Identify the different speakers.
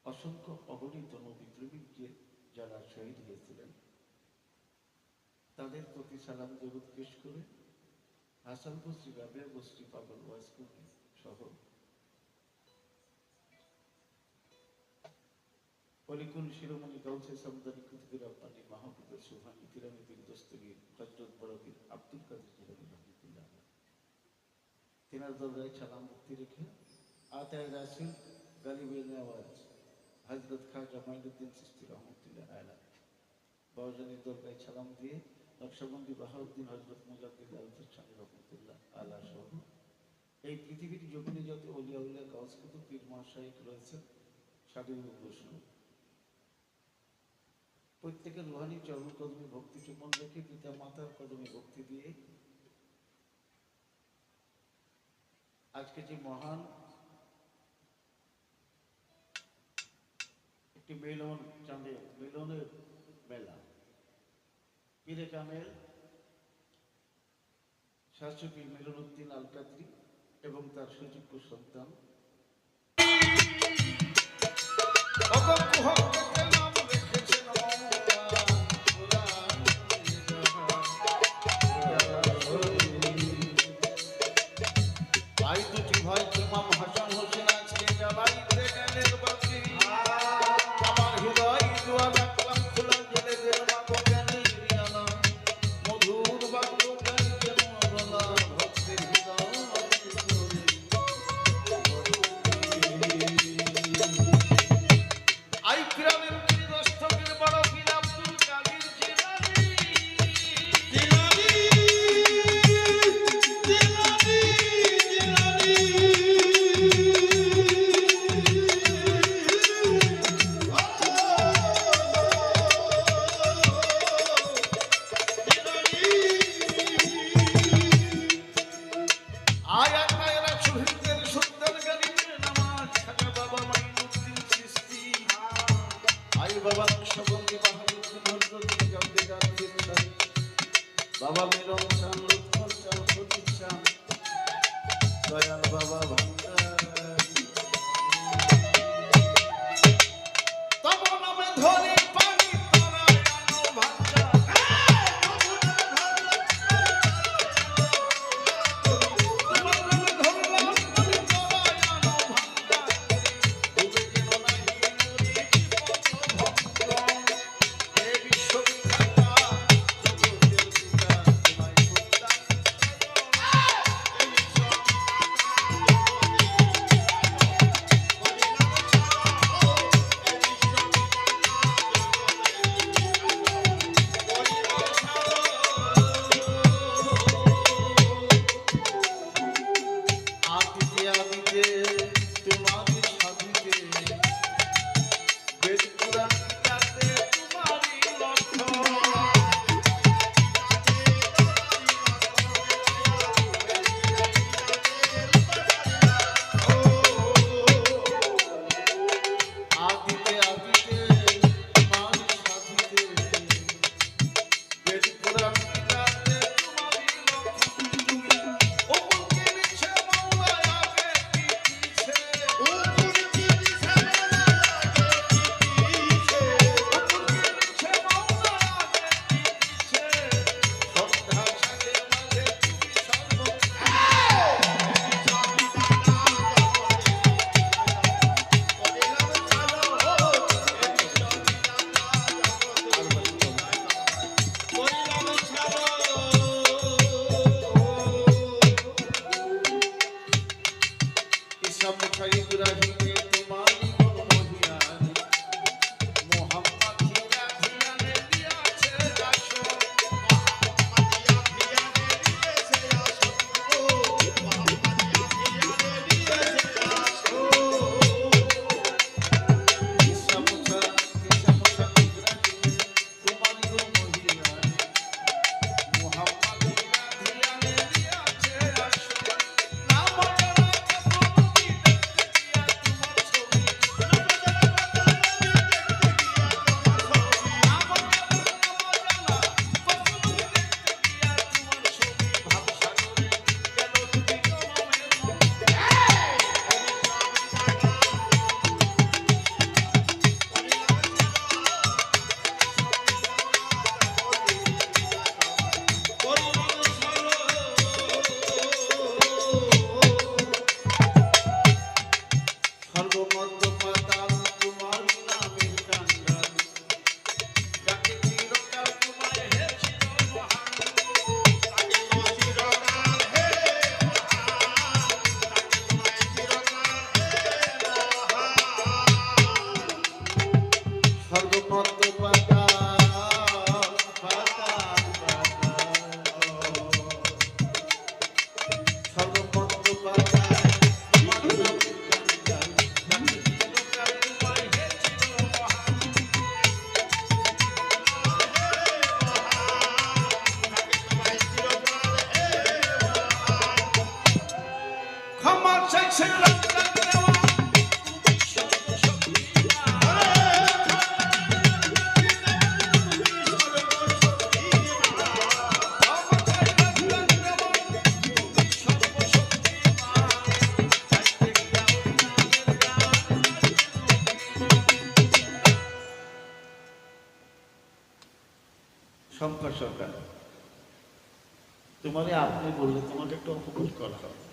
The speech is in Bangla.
Speaker 1: অসংখ্য অগণিত নবী প্রেমিককে যারা শহীদ হয়েছিলেন তাদের প্রতি সালাম দরুদ পেশ করে হাসান বসরি, রাবেয়া বসরি, পাগল ওয়াসকুকি সহ অলিকুল শিরোমণি গাউসে সামদানি কুতুবুর রব্বানি মাহবুবের সুবহানি পিরানি পীর দস্তগীর হযরত বড় পীর আব্দুল কাদের জিলানী রাহমাতুল্লাহ তিনার দরবারে সালাম মুক্তি রেখে আতায়ে রাসূল গালিবে নেওয়াজ হযরত খাজা মাইনুদ্দিন চিশতি রহমাতুল্লাহ আলাইহি বাউজানের দরবারে সালাম দিয়ে নকশবন্দি বাহাউদ্দিন হযরত মুজাদ্দিদ আল-ফিরসানি রহমাতুল্লাহ আলাইহি সহ এই পৃথিবীর জমিনে যত ওলিয়া উলিয়া গাউস কুতুব পীর মাশায়েখ রয়েছেন সাদুল বৈষ্ণব প্রত্যেকের রুহানি চরণ কদমে ভক্তি চুম্বন রেখে পিতা মাতার কদমে ভক্তি দিয়ে আজকে যে মহান একটি মিলন চাঁদে মিলনের মেলা পীরে কামেল শাস্ত্রী পীর মিলনউদ্দিন আল কাদরি এবং তার সুযোগ্য সন্তান বাবা মিলন চান লুৎফর চান প্রদীপ চান দয়াল বাবা ভান্ডারী তব নামে ধরি পানি তরায়ানো ভান্ডার তোমার নামে ধরলাম পানি তরায়ানো ভান্ডার ডুবে যেন নাহি মরি ভক্ত হে বিশ্ববিখ্যাতা জগতের পিতা তোমায় শঙ্কর সরকার, তোমারে আপনি বললে তোমাকে একটু অপমান করা হয়।